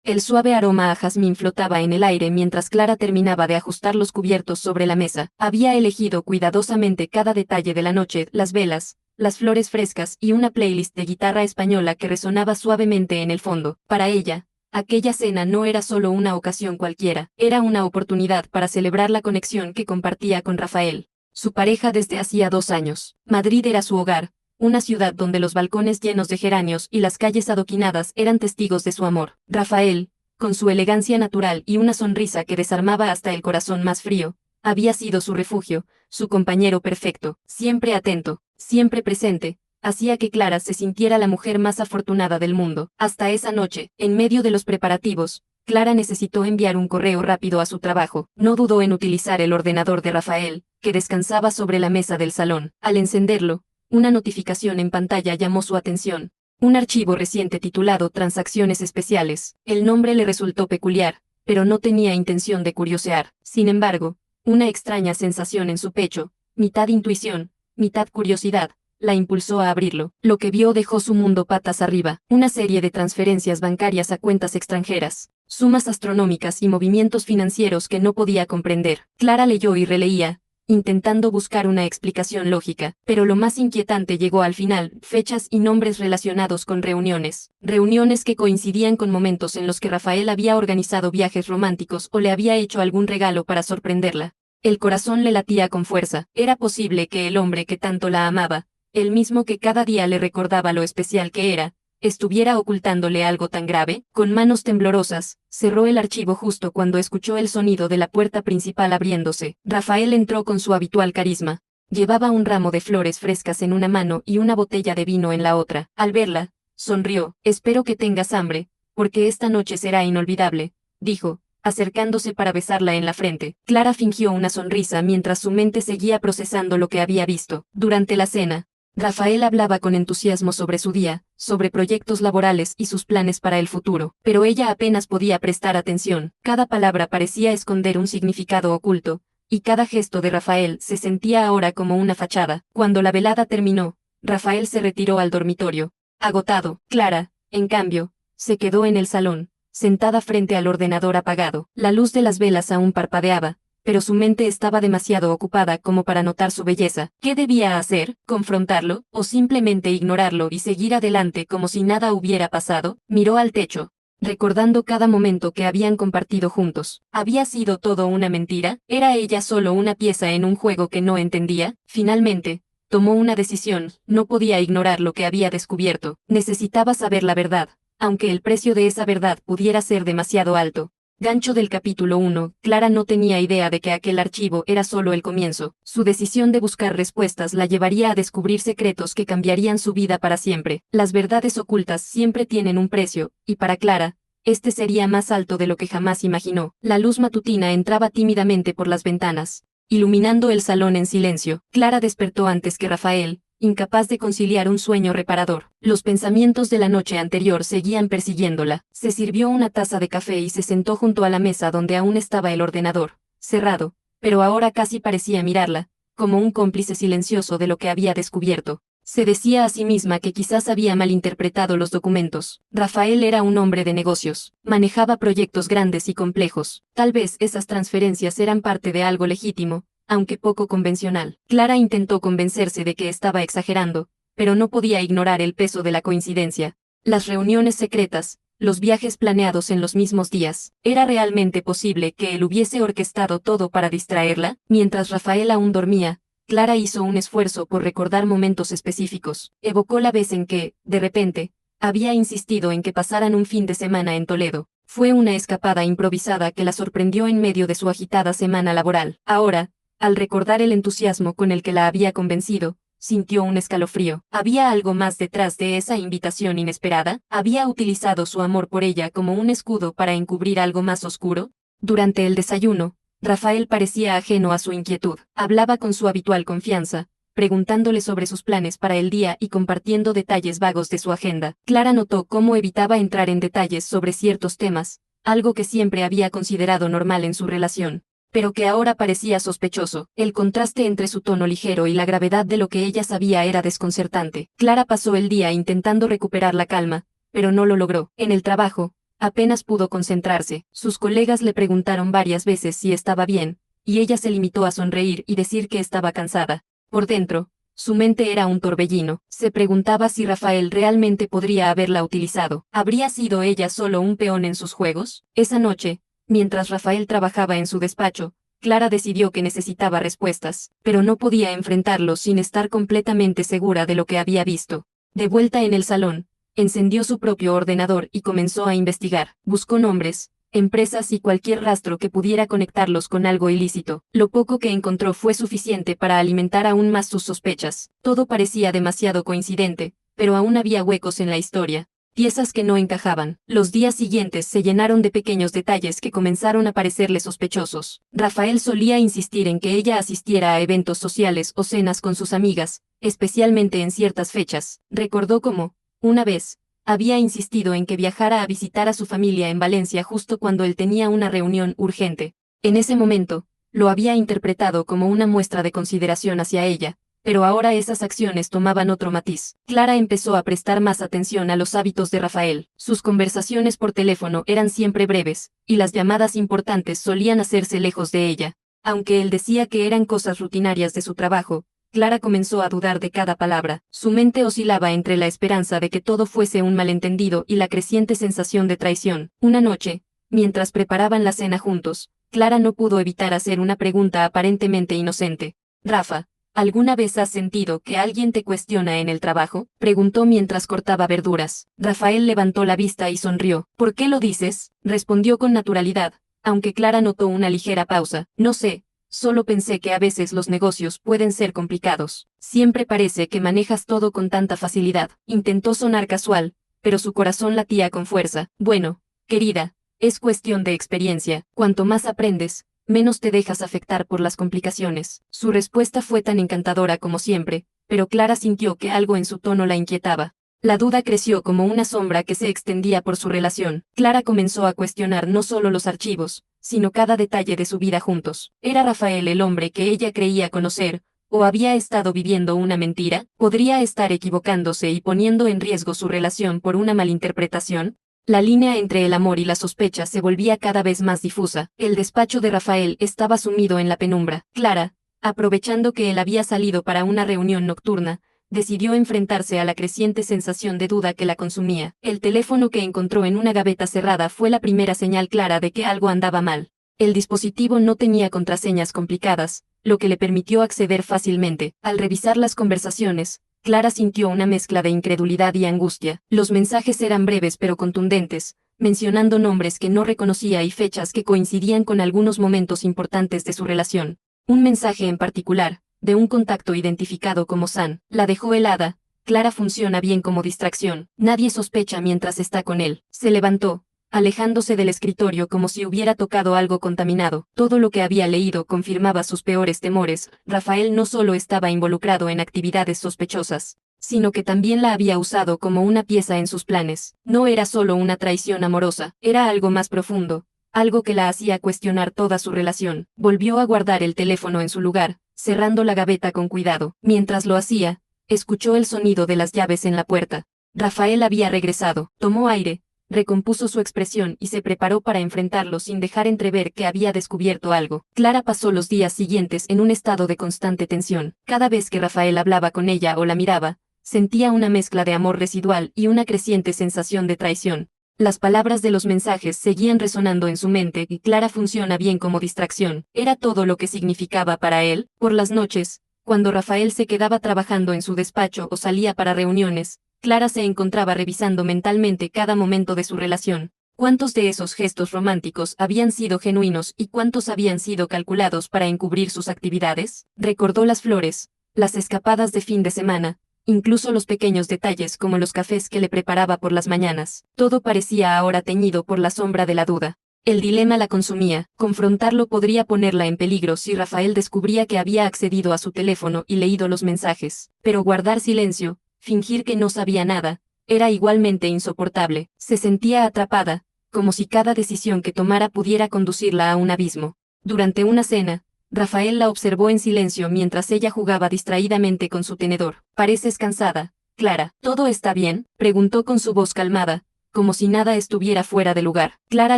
El suave aroma a jazmín flotaba en el aire mientras Clara terminaba de ajustar los cubiertos sobre la mesa. Había elegido cuidadosamente cada detalle de la noche, las velas, las flores frescas y una playlist de guitarra española que resonaba suavemente en el fondo. Para ella, aquella cena no era solo una ocasión cualquiera, era una oportunidad para celebrar la conexión que compartía con Rafael, su pareja desde hacía 2 años. Madrid era su hogar, una ciudad donde los balcones llenos de geranios y las calles adoquinadas eran testigos de su amor. Rafael, con su elegancia natural y una sonrisa que desarmaba hasta el corazón más frío, había sido su refugio, su compañero perfecto, siempre atento, siempre presente. Hacía que Clara se sintiera la mujer más afortunada del mundo. Hasta esa noche, en medio de los preparativos, Clara necesitó enviar un correo rápido a su trabajo. No dudó en utilizar el ordenador de Rafael, que descansaba sobre la mesa del salón. Al encenderlo, una notificación en pantalla llamó su atención. Un archivo reciente titulado Transacciones Especiales. El nombre le resultó peculiar, pero no tenía intención de curiosear. Sin embargo, una extraña sensación en su pecho, mitad intuición, mitad curiosidad, la impulsó a abrirlo. Lo que vio dejó su mundo patas arriba. Una serie de transferencias bancarias a cuentas extranjeras, sumas astronómicas y movimientos financieros que no podía comprender. Clara leyó y releía, intentando buscar una explicación lógica, pero lo más inquietante llegó al final: fechas y nombres relacionados con reuniones. Reuniones que coincidían con momentos en los que Rafael había organizado viajes románticos o le había hecho algún regalo para sorprenderla. El corazón le latía con fuerza. ¿Era posible que el hombre que tanto la amaba, el mismo que cada día le recordaba lo especial que era, estuviera ocultándole algo tan grave? Con manos temblorosas, cerró el archivo justo cuando escuchó el sonido de la puerta principal abriéndose. Rafael entró con su habitual carisma. Llevaba un ramo de flores frescas en una mano y una botella de vino en la otra. Al verla, sonrió. «Espero que tengas hambre, porque esta noche será inolvidable», dijo, acercándose para besarla en la frente. Clara fingió una sonrisa mientras su mente seguía procesando lo que había visto. Durante la cena, Rafael hablaba con entusiasmo sobre su día, sobre proyectos laborales y sus planes para el futuro, pero ella apenas podía prestar atención. Cada palabra parecía esconder un significado oculto, y cada gesto de Rafael se sentía ahora como una fachada. Cuando la velada terminó, Rafael se retiró al dormitorio. Agotado. Clara, en cambio, se quedó en el salón, sentada frente al ordenador apagado. La luz de las velas aún parpadeaba, pero su mente estaba demasiado ocupada como para notar su belleza. ¿Qué debía hacer? ¿Confrontarlo? ¿O simplemente ignorarlo y seguir adelante como si nada hubiera pasado? Miró al techo, recordando cada momento que habían compartido juntos. ¿Había sido todo una mentira? ¿Era ella solo una pieza en un juego que no entendía? Finalmente, tomó una decisión. No podía ignorar lo que había descubierto. Necesitaba saber la verdad, aunque el precio de esa verdad pudiera ser demasiado alto. Gancho del capítulo 1. Clara no tenía idea de que aquel archivo era solo el comienzo. Su decisión de buscar respuestas la llevaría a descubrir secretos que cambiarían su vida para siempre. Las verdades ocultas siempre tienen un precio, y para Clara, este sería más alto de lo que jamás imaginó. La luz matutina entraba tímidamente por las ventanas, iluminando el salón en silencio. Clara despertó antes que Rafael, incapaz de conciliar un sueño reparador. Los pensamientos de la noche anterior seguían persiguiéndola. Se sirvió una taza de café y se sentó junto a la mesa donde aún estaba el ordenador, cerrado, pero ahora casi parecía mirarla, como un cómplice silencioso de lo que había descubierto. Se decía a sí misma que quizás había malinterpretado los documentos. Rafael era un hombre de negocios, manejaba proyectos grandes y complejos. Tal vez esas transferencias eran parte de algo legítimo, aunque poco convencional. Clara intentó convencerse de que estaba exagerando, pero no podía ignorar el peso de la coincidencia. Las reuniones secretas, los viajes planeados en los mismos días. ¿Era realmente posible que él hubiese orquestado todo para distraerla? Mientras Rafael aún dormía, Clara hizo un esfuerzo por recordar momentos específicos. Evocó la vez en que, de repente, había insistido en que pasaran un fin de semana en Toledo. Fue una escapada improvisada que la sorprendió en medio de su agitada semana laboral. Ahora, al recordar el entusiasmo con el que la había convencido, sintió un escalofrío. ¿Había algo más detrás de esa invitación inesperada? ¿Había utilizado su amor por ella como un escudo para encubrir algo más oscuro? Durante el desayuno, Rafael parecía ajeno a su inquietud. Hablaba con su habitual confianza, preguntándole sobre sus planes para el día y compartiendo detalles vagos de su agenda. Clara notó cómo evitaba entrar en detalles sobre ciertos temas, algo que siempre había considerado normal en su relación, pero que ahora parecía sospechoso. El contraste entre su tono ligero y la gravedad de lo que ella sabía era desconcertante. Clara pasó el día intentando recuperar la calma, pero no lo logró. En el trabajo, Apenas pudo concentrarse. Sus colegas le preguntaron varias veces si estaba bien, y ella se limitó a sonreír y decir que estaba cansada. Por dentro, su mente era un torbellino. Se preguntaba si Rafael realmente podría haberla utilizado. ¿Habría sido ella solo un peón en sus juegos? Esa noche, mientras Rafael trabajaba en su despacho, Clara decidió que necesitaba respuestas, pero no podía enfrentarlo sin estar completamente segura de lo que había visto. De vuelta en el salón, encendió su propio ordenador y comenzó a investigar. Buscó nombres, empresas y cualquier rastro que pudiera conectarlos con algo ilícito. Lo poco que encontró fue suficiente para alimentar aún más sus sospechas. Todo parecía demasiado coincidente, pero aún había huecos en la historia. Piezas que no encajaban. Los días siguientes se llenaron de pequeños detalles que comenzaron a parecerle sospechosos. Rafael solía insistir en que ella asistiera a eventos sociales o cenas con sus amigas, especialmente en ciertas fechas. Recordó cómo, una vez, había insistido en que viajara a visitar a su familia en Valencia justo cuando él tenía una reunión urgente. En ese momento, lo había interpretado como una muestra de consideración hacia ella, pero ahora esas acciones tomaban otro matiz. Clara empezó a prestar más atención a los hábitos de Rafael. Sus conversaciones por teléfono eran siempre breves, y las llamadas importantes solían hacerse lejos de ella. Aunque él decía que eran cosas rutinarias de su trabajo, Clara comenzó a dudar de cada palabra. Su mente oscilaba entre la esperanza de que todo fuese un malentendido y la creciente sensación de traición. Una noche, mientras preparaban la cena juntos, Clara no pudo evitar hacer una pregunta aparentemente inocente. Rafa, ¿alguna vez has sentido que alguien te cuestiona en el trabajo? Preguntó mientras cortaba verduras. Rafael levantó la vista y sonrió. ¿Por qué lo dices? Respondió con naturalidad, aunque Clara notó una ligera pausa. No sé. Solo pensé que a veces los negocios pueden ser complicados. Siempre parece que manejas todo con tanta facilidad. Intentó sonar casual, pero su corazón latía con fuerza. Bueno, querida, es cuestión de experiencia. Cuanto más aprendes, menos te dejas afectar por las complicaciones. Su respuesta fue tan encantadora como siempre, pero Clara sintió que algo en su tono la inquietaba. La duda creció como una sombra que se extendía por su relación. Clara comenzó a cuestionar no solo los archivos, sino cada detalle de su vida juntos. ¿Era Rafael el hombre que ella creía conocer, o había estado viviendo una mentira? ¿Podría estar equivocándose y poniendo en riesgo su relación por una malinterpretación? La línea entre el amor y la sospecha se volvía cada vez más difusa. El despacho de Rafael estaba sumido en la penumbra. Clara, aprovechando que él había salido para una reunión nocturna, decidió enfrentarse a la creciente sensación de duda que la consumía. El teléfono que encontró en una gaveta cerrada fue la primera señal clara de que algo andaba mal. El dispositivo no tenía contraseñas complicadas, lo que le permitió acceder fácilmente. Al revisar las conversaciones, Clara sintió una mezcla de incredulidad y angustia. Los mensajes eran breves pero contundentes, mencionando nombres que no reconocía y fechas que coincidían con algunos momentos importantes de su relación. Un mensaje en particular, de un contacto identificado como San, la dejó helada. Clara funciona bien como distracción. Nadie sospecha mientras está con él. Se levantó, alejándose del escritorio como si hubiera tocado algo contaminado. Todo lo que había leído confirmaba sus peores temores. Rafael no solo estaba involucrado en actividades sospechosas, sino que también la había usado como una pieza en sus planes. No era solo una traición amorosa, era algo más profundo, algo que la hacía cuestionar toda su relación. Volvió a guardar el teléfono en su lugar, cerrando la gaveta con cuidado. Mientras lo hacía, escuchó el sonido de las llaves en la puerta. Rafael había regresado. Tomó aire, recompuso su expresión y se preparó para enfrentarlo sin dejar entrever que había descubierto algo. Clara pasó los días siguientes en un estado de constante tensión. Cada vez que Rafael hablaba con ella o la miraba, sentía una mezcla de amor residual y una creciente sensación de traición. Las palabras de los mensajes seguían resonando en su mente y Clara funciona bien como distracción. Era todo lo que significaba para él. Por las noches, cuando Rafael se quedaba trabajando en su despacho o salía para reuniones, Clara se encontraba revisando mentalmente cada momento de su relación. ¿Cuántos de esos gestos románticos habían sido genuinos y cuántos habían sido calculados para encubrir sus actividades? Recordó las flores, las escapadas de fin de semana, incluso los pequeños detalles como los cafés que le preparaba por las mañanas. Todo parecía ahora teñido por la sombra de la duda. El dilema la consumía. Confrontarlo podría ponerla en peligro si Rafael descubría que había accedido a su teléfono y leído los mensajes. Pero guardar silencio, fingir que no sabía nada, era igualmente insoportable. Se sentía atrapada, como si cada decisión que tomara pudiera conducirla a un abismo. Durante una cena, Rafael la observó en silencio mientras ella jugaba distraídamente con su tenedor. «Pareces cansada, Clara». «¿Todo está bien?», preguntó con su voz calmada, como si nada estuviera fuera de lugar. Clara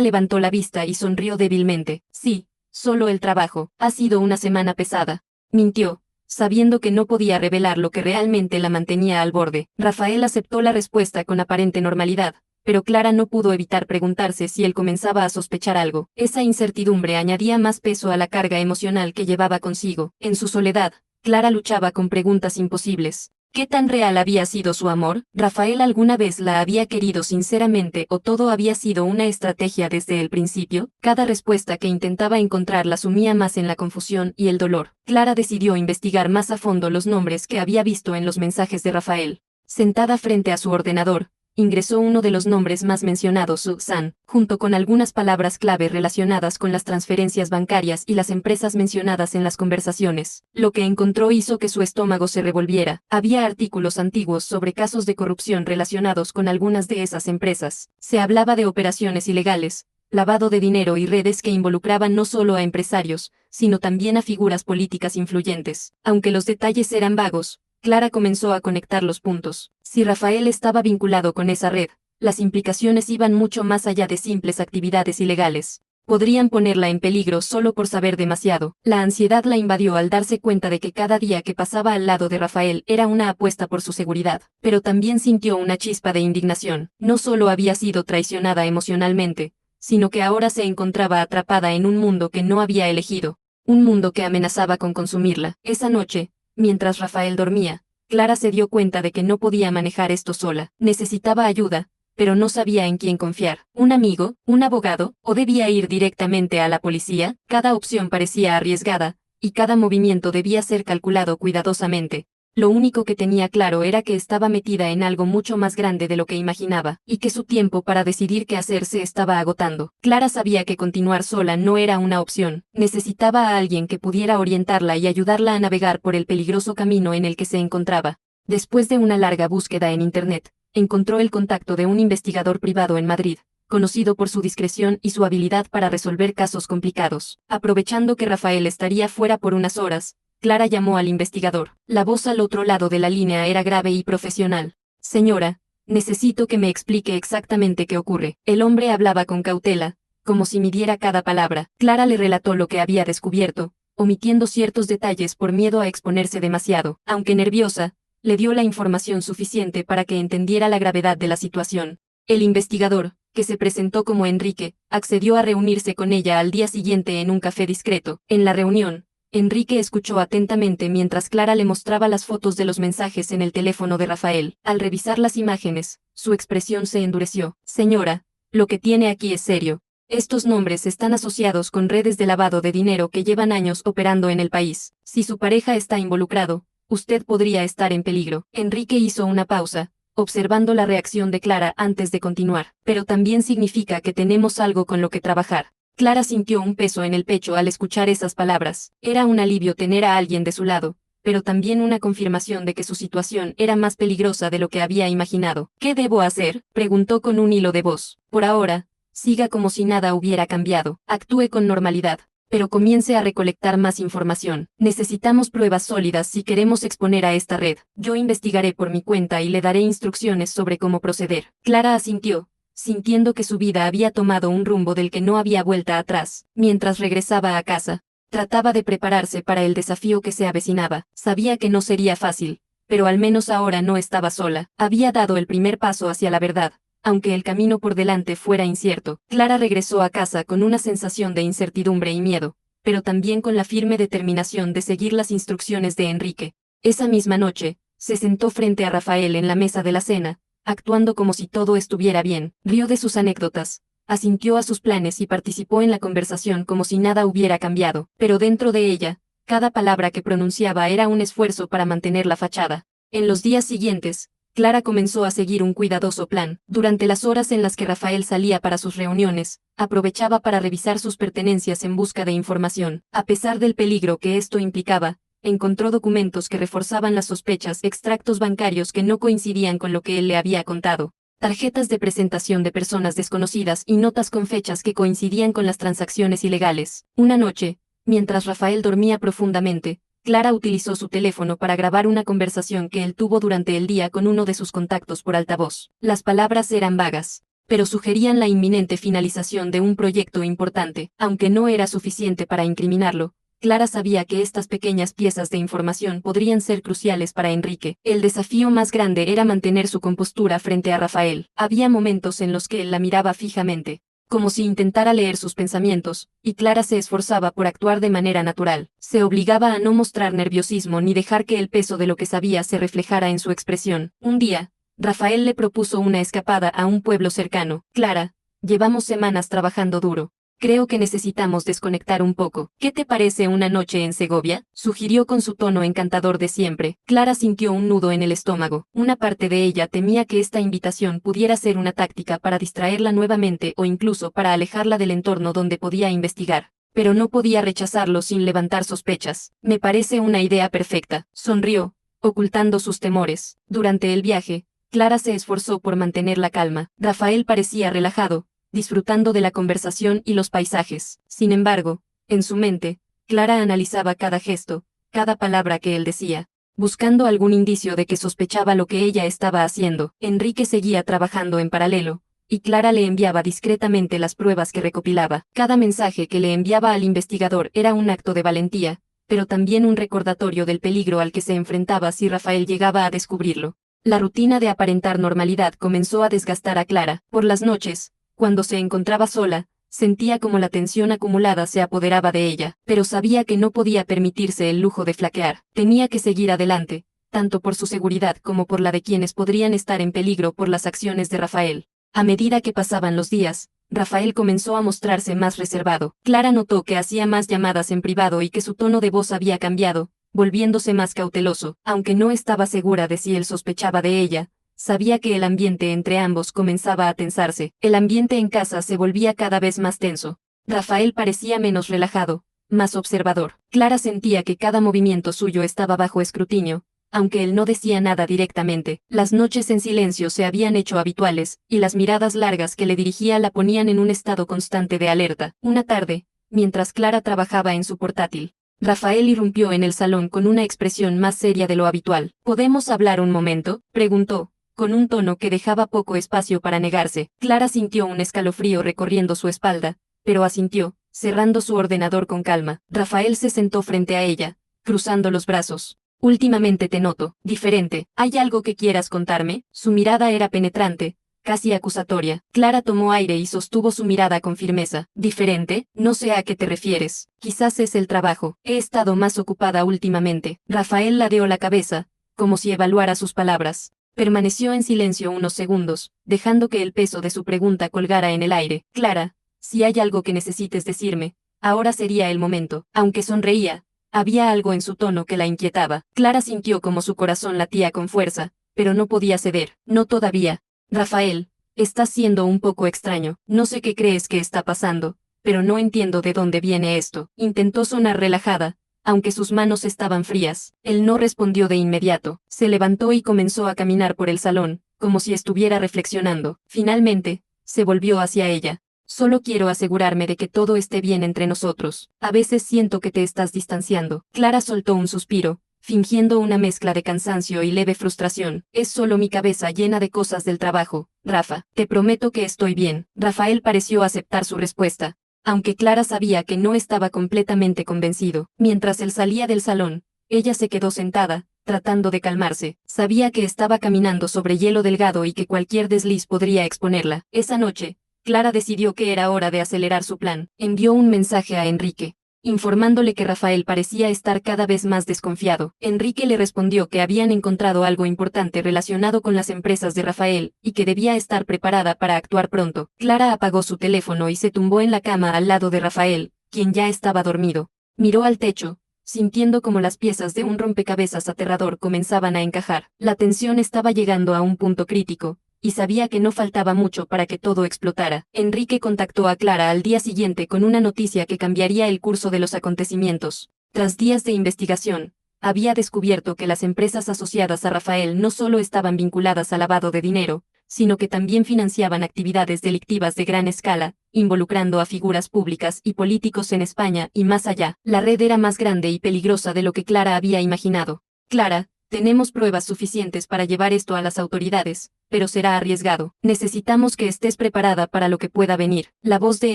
levantó la vista y sonrió débilmente. Sí, solo el trabajo. Ha sido una semana pesada. Mintió, sabiendo que no podía revelar lo que realmente la mantenía al borde. Rafael aceptó la respuesta con aparente normalidad, pero Clara no pudo evitar preguntarse si él comenzaba a sospechar algo. Esa incertidumbre añadía más peso a la carga emocional que llevaba consigo. En su soledad, Clara luchaba con preguntas imposibles. ¿Qué tan real había sido su amor? ¿Rafael alguna vez la había querido sinceramente o todo había sido una estrategia desde el principio? Cada respuesta que intentaba encontrar la sumía más en la confusión y el dolor. Clara decidió investigar más a fondo los nombres que había visto en los mensajes de Rafael. Sentada frente a su ordenador, ingresó uno de los nombres más mencionados, Susan, junto con algunas palabras clave relacionadas con las transferencias bancarias y las empresas mencionadas en las conversaciones. Lo que encontró hizo que su estómago se revolviera. Había artículos antiguos sobre casos de corrupción relacionados con algunas de esas empresas. Se hablaba de operaciones ilegales, lavado de dinero y redes que involucraban no solo a empresarios, sino también a figuras políticas influyentes. Aunque los detalles eran vagos, Clara comenzó a conectar los puntos. Si Rafael estaba vinculado con esa red, las implicaciones iban mucho más allá de simples actividades ilegales. Podrían ponerla en peligro solo por saber demasiado. La ansiedad la invadió al darse cuenta de que cada día que pasaba al lado de Rafael era una apuesta por su seguridad. Pero también sintió una chispa de indignación. No solo había sido traicionada emocionalmente, sino que ahora se encontraba atrapada en un mundo que no había elegido. Un mundo que amenazaba con consumirla. Esa noche, mientras Rafael dormía, Clara se dio cuenta de que no podía manejar esto sola. Necesitaba ayuda, pero no sabía en quién confiar. ¿Un amigo? ¿Un abogado? ¿O debía ir directamente a la policía? Cada opción parecía arriesgada, y cada movimiento debía ser calculado cuidadosamente. Lo único que tenía claro era que estaba metida en algo mucho más grande de lo que imaginaba, y que su tiempo para decidir qué hacer se estaba agotando. Clara sabía que continuar sola no era una opción. Necesitaba a alguien que pudiera orientarla y ayudarla a navegar por el peligroso camino en el que se encontraba. Después de una larga búsqueda en Internet, encontró el contacto de un investigador privado en Madrid, conocido por su discreción y su habilidad para resolver casos complicados. Aprovechando que Rafael estaría fuera por unas horas, Clara llamó al investigador. La voz al otro lado de la línea era grave y profesional. Señora, necesito que me explique exactamente qué ocurre. El hombre hablaba con cautela, como si midiera cada palabra. Clara le relató lo que había descubierto, omitiendo ciertos detalles por miedo a exponerse demasiado. Aunque nerviosa, le dio la información suficiente para que entendiera la gravedad de la situación. El investigador, que se presentó como Enrique, accedió a reunirse con ella al día siguiente en un café discreto. En la reunión, Enrique escuchó atentamente mientras Clara le mostraba las fotos de los mensajes en el teléfono de Rafael. Al revisar las imágenes, su expresión se endureció. Señora, lo que tiene aquí es serio. Estos nombres están asociados con redes de lavado de dinero que llevan años operando en el país. Si su pareja está involucrado, usted podría estar en peligro. Enrique hizo una pausa, observando la reacción de Clara antes de continuar. Pero también significa que tenemos algo con lo que trabajar. Clara sintió un peso en el pecho al escuchar esas palabras. Era un alivio tener a alguien de su lado, pero también una confirmación de que su situación era más peligrosa de lo que había imaginado. ¿Qué debo hacer?, preguntó con un hilo de voz. Por ahora, siga como si nada hubiera cambiado. Actúe con normalidad, pero comience a recolectar más información. Necesitamos pruebas sólidas si queremos exponer a esta red. Yo investigaré por mi cuenta y le daré instrucciones sobre cómo proceder. Clara asintió, sintiendo que su vida había tomado un rumbo del que no había vuelta atrás. Mientras regresaba a casa, trataba de prepararse para el desafío que se avecinaba. Sabía que no sería fácil, pero al menos ahora no estaba sola. Había dado el primer paso hacia la verdad, aunque el camino por delante fuera incierto. Clara regresó a casa con una sensación de incertidumbre y miedo, pero también con la firme determinación de seguir las instrucciones de Enrique. Esa misma noche, se sentó frente a Rafael en la mesa de la cena, actuando como si todo estuviera bien. Rió de sus anécdotas, asintió a sus planes y participó en la conversación como si nada hubiera cambiado. Pero dentro de ella, cada palabra que pronunciaba era un esfuerzo para mantener la fachada. En los días siguientes, Clara comenzó a seguir un cuidadoso plan. Durante las horas en las que Rafael salía para sus reuniones, aprovechaba para revisar sus pertenencias en busca de información. A pesar del peligro que esto implicaba, encontró documentos que reforzaban las sospechas, extractos bancarios que no coincidían con lo que él le había contado, tarjetas de presentación de personas desconocidas y notas con fechas que coincidían con las transacciones ilegales. Una noche, mientras Rafael dormía profundamente, Clara utilizó su teléfono para grabar una conversación que él tuvo durante el día con uno de sus contactos por altavoz. Las palabras eran vagas, pero sugerían la inminente finalización de un proyecto importante. Aunque no era suficiente para incriminarlo, Clara sabía que estas pequeñas piezas de información podrían ser cruciales para Enrique. El desafío más grande era mantener su compostura frente a Rafael. Había momentos en los que él la miraba fijamente, como si intentara leer sus pensamientos, y Clara se esforzaba por actuar de manera natural. Se obligaba a no mostrar nerviosismo ni dejar que el peso de lo que sabía se reflejara en su expresión. Un día, Rafael le propuso una escapada a un pueblo cercano. Clara, llevamos semanas trabajando duro. Creo que necesitamos desconectar un poco. ¿Qué te parece una noche en Segovia?, sugirió con su tono encantador de siempre. Clara sintió un nudo en el estómago. Una parte de ella temía que esta invitación pudiera ser una táctica para distraerla nuevamente o incluso para alejarla del entorno donde podía investigar. Pero no podía rechazarlo sin levantar sospechas. Me parece una idea perfecta, sonrió, ocultando sus temores. Durante el viaje, Clara se esforzó por mantener la calma. Rafael parecía relajado, disfrutando de la conversación y los paisajes. Sin embargo, en su mente, Clara analizaba cada gesto, cada palabra que él decía, buscando algún indicio de que sospechaba lo que ella estaba haciendo. Enrique seguía trabajando en paralelo, y Clara le enviaba discretamente las pruebas que recopilaba. Cada mensaje que le enviaba al investigador era un acto de valentía, pero también un recordatorio del peligro al que se enfrentaba si Rafael llegaba a descubrirlo. La rutina de aparentar normalidad comenzó a desgastar a Clara. Por las noches, cuando se encontraba sola, sentía como la tensión acumulada se apoderaba de ella, pero sabía que no podía permitirse el lujo de flaquear. Tenía que seguir adelante, tanto por su seguridad como por la de quienes podrían estar en peligro por las acciones de Rafael. A medida que pasaban los días, Rafael comenzó a mostrarse más reservado. Clara notó que hacía más llamadas en privado y que su tono de voz había cambiado, volviéndose más cauteloso. Aunque no estaba segura de si él sospechaba de ella, sabía que el ambiente entre ambos comenzaba a tensarse. El ambiente en casa se volvía cada vez más tenso. Rafael parecía menos relajado, más observador. Clara sentía que cada movimiento suyo estaba bajo escrutinio, aunque él no decía nada directamente. Las noches en silencio se habían hecho habituales, y las miradas largas que le dirigía la ponían en un estado constante de alerta. Una tarde, mientras Clara trabajaba en su portátil, Rafael irrumpió en el salón con una expresión más seria de lo habitual. ¿Podemos hablar un momento?, preguntó, con un tono que dejaba poco espacio para negarse. Clara sintió un escalofrío recorriendo su espalda, pero asintió, cerrando su ordenador con calma. Rafael se sentó frente a ella, cruzando los brazos. Últimamente te noto diferente. ¿Hay algo que quieras contarme? Su mirada era penetrante, casi acusatoria. Clara tomó aire y sostuvo su mirada con firmeza. ¿Diferente? No sé a qué te refieres. Quizás es el trabajo. He estado más ocupada últimamente. Rafael ladeó la cabeza, como si evaluara sus palabras. Permaneció en silencio unos segundos, dejando que el peso de su pregunta colgara en el aire. Clara, si hay algo que necesites decirme, ahora sería el momento. Aunque sonreía, había algo en su tono que la inquietaba. Clara sintió como su corazón latía con fuerza, pero no podía ceder. No todavía. Rafael, estás siendo un poco extraño. No sé qué crees que está pasando, pero no entiendo de dónde viene esto. Intentó sonar relajada, aunque sus manos estaban frías. Él no respondió de inmediato. Se levantó y comenzó a caminar por el salón, como si estuviera reflexionando. Finalmente, se volvió hacia ella. Solo quiero asegurarme de que todo esté bien entre nosotros. A veces siento que te estás distanciando. Clara soltó un suspiro, fingiendo una mezcla de cansancio y leve frustración. Es solo mi cabeza llena de cosas del trabajo. Rafa, te prometo que estoy bien. Rafael pareció aceptar su respuesta, aunque Clara sabía que no estaba completamente convencido. Mientras él salía del salón, ella se quedó sentada, tratando de calmarse. Sabía que estaba caminando sobre hielo delgado y que cualquier desliz podría exponerla. Esa noche, Clara decidió que era hora de acelerar su plan. Envió un mensaje a Enrique, informándole que Rafael parecía estar cada vez más desconfiado. Enrique le respondió que habían encontrado algo importante relacionado con las empresas de Rafael, y que debía estar preparada para actuar pronto. Clara apagó su teléfono y se tumbó en la cama al lado de Rafael, quien ya estaba dormido. Miró al techo, sintiendo como las piezas de un rompecabezas aterrador comenzaban a encajar. La tensión estaba llegando a un punto crítico, y sabía que no faltaba mucho para que todo explotara. Enrique contactó a Clara al día siguiente con una noticia que cambiaría el curso de los acontecimientos. Tras días de investigación, había descubierto que las empresas asociadas a Rafael no solo estaban vinculadas al lavado de dinero, sino que también financiaban actividades delictivas de gran escala, involucrando a figuras públicas y políticos en España y más allá. La red era más grande y peligrosa de lo que Clara había imaginado. Clara, Tenemos pruebas suficientes para llevar esto a las autoridades, pero será arriesgado. Necesitamos que estés preparada para lo que pueda venir. La voz de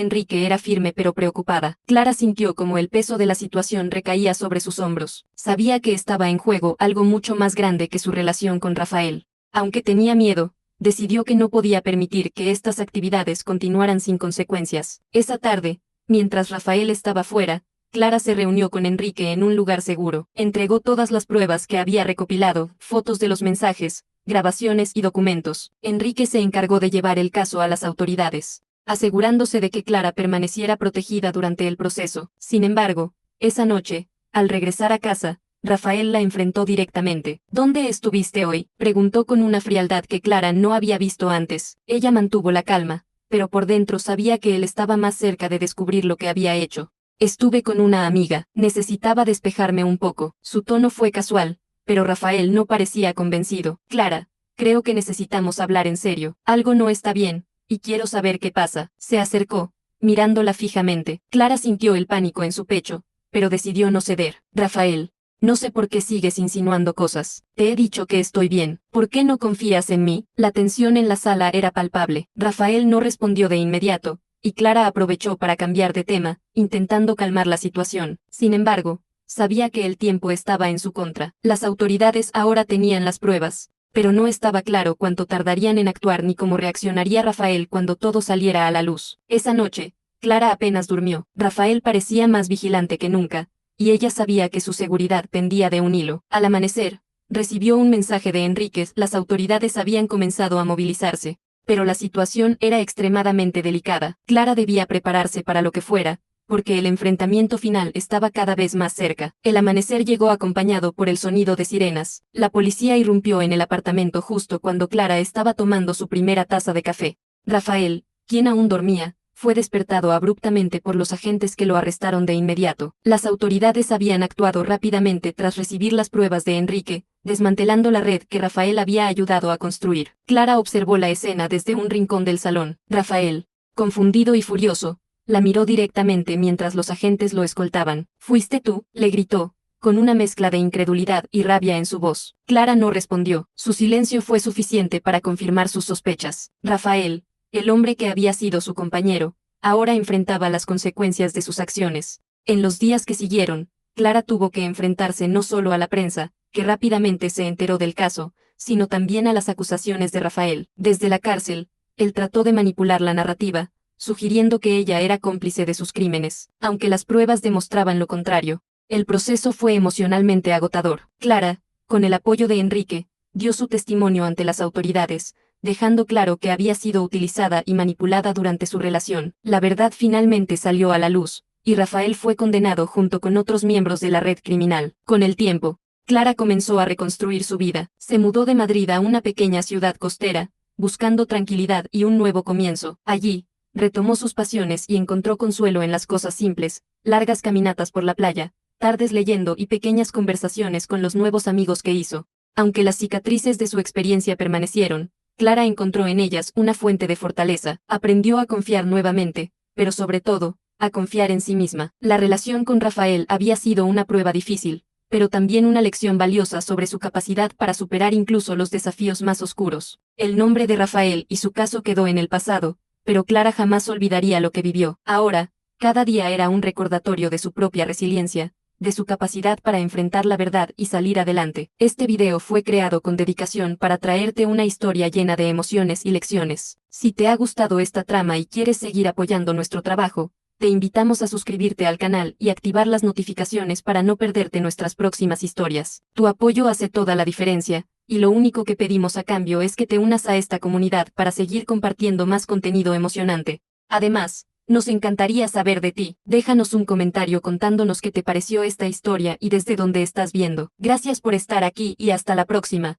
Enrique era firme pero preocupada. Clara sintió como el peso de la situación recaía sobre sus hombros. Sabía que estaba en juego algo mucho más grande que su relación con Rafael. Aunque tenía miedo, decidió que no podía permitir que estas actividades continuaran sin consecuencias. Esa tarde, mientras Rafael estaba fuera, Clara se reunió con Enrique en un lugar seguro. Entregó todas las pruebas que había recopilado, fotos de los mensajes, grabaciones y documentos. Enrique se encargó de llevar el caso a las autoridades, asegurándose de que Clara permaneciera protegida durante el proceso. Sin embargo, esa noche, al regresar a casa, Rafael la enfrentó directamente. ¿Dónde estuviste hoy?, preguntó con una frialdad que Clara no había visto antes. Ella mantuvo la calma, pero por dentro sabía que él estaba más cerca de descubrir lo que había hecho. Estuve con una amiga, necesitaba despejarme un poco. Su tono fue casual, pero Rafael no parecía convencido. Clara, creo que necesitamos hablar en serio. Algo no está bien, y quiero saber qué pasa. Se acercó, mirándola fijamente. Clara sintió el pánico en su pecho, pero decidió no ceder. Rafael, no sé por qué sigues insinuando cosas. Te he dicho que estoy bien. ¿Por qué no confías en mí? La tensión en la sala era palpable. Rafael no respondió de inmediato, y Clara aprovechó para cambiar de tema, intentando calmar la situación. Sin embargo, sabía que el tiempo estaba en su contra. Las autoridades ahora tenían las pruebas, pero no estaba claro cuánto tardarían en actuar ni cómo reaccionaría Rafael cuando todo saliera a la luz. Esa noche, Clara apenas durmió. Rafael parecía más vigilante que nunca, y ella sabía que su seguridad pendía de un hilo. Al amanecer, recibió un mensaje de Enríquez. Las autoridades habían comenzado a movilizarse, pero la situación era extremadamente delicada. Clara debía prepararse para lo que fuera, porque el enfrentamiento final estaba cada vez más cerca. El amanecer llegó acompañado por el sonido de sirenas. La policía irrumpió en el apartamento justo cuando Clara estaba tomando su primera taza de café. Rafael, quien aún dormía, fue despertado abruptamente por los agentes que lo arrestaron de inmediato. Las autoridades habían actuado rápidamente tras recibir las pruebas de Enrique, desmantelando la red que Rafael había ayudado a construir. Clara observó la escena desde un rincón del salón. Rafael, confundido y furioso, la miró directamente mientras los agentes lo escoltaban. «¿Fuiste tú?», le gritó, con una mezcla de incredulidad y rabia en su voz. Clara no respondió. Su silencio fue suficiente para confirmar sus sospechas. Rafael, el hombre que había sido su compañero, ahora enfrentaba las consecuencias de sus acciones. En los días que siguieron, Clara tuvo que enfrentarse no solo a la prensa, que rápidamente se enteró del caso, sino también a las acusaciones de Rafael. Desde la cárcel, él trató de manipular la narrativa, sugiriendo que ella era cómplice de sus crímenes. Aunque las pruebas demostraban lo contrario, el proceso fue emocionalmente agotador. Clara, con el apoyo de Enrique, dio su testimonio ante las autoridades, dejando claro que había sido utilizada y manipulada durante su relación. La verdad finalmente salió a la luz, y Rafael fue condenado junto con otros miembros de la red criminal. Con el tiempo, Clara comenzó a reconstruir su vida. Se mudó de Madrid a una pequeña ciudad costera, buscando tranquilidad y un nuevo comienzo. Allí, retomó sus pasiones y encontró consuelo en las cosas simples, largas caminatas por la playa, tardes leyendo y pequeñas conversaciones con los nuevos amigos que hizo. Aunque las cicatrices de su experiencia permanecieron, Clara encontró en ellas una fuente de fortaleza. Aprendió a confiar nuevamente, pero sobre todo, a confiar en sí misma. La relación con Rafael había sido una prueba difícil, pero también una lección valiosa sobre su capacidad para superar incluso los desafíos más oscuros. El nombre de Rafael y su caso quedó en el pasado, pero Clara jamás olvidaría lo que vivió. Ahora, cada día era un recordatorio de su propia resiliencia, de su capacidad para enfrentar la verdad y salir adelante. Este video fue creado con dedicación para traerte una historia llena de emociones y lecciones. Si te ha gustado esta trama y quieres seguir apoyando nuestro trabajo, te invitamos a suscribirte al canal y activar las notificaciones para no perderte nuestras próximas historias. Tu apoyo hace toda la diferencia, y lo único que pedimos a cambio es que te unas a esta comunidad para seguir compartiendo más contenido emocionante. Además, nos encantaría saber de ti. Déjanos un comentario contándonos qué te pareció esta historia y desde dónde estás viendo. Gracias por estar aquí y hasta la próxima.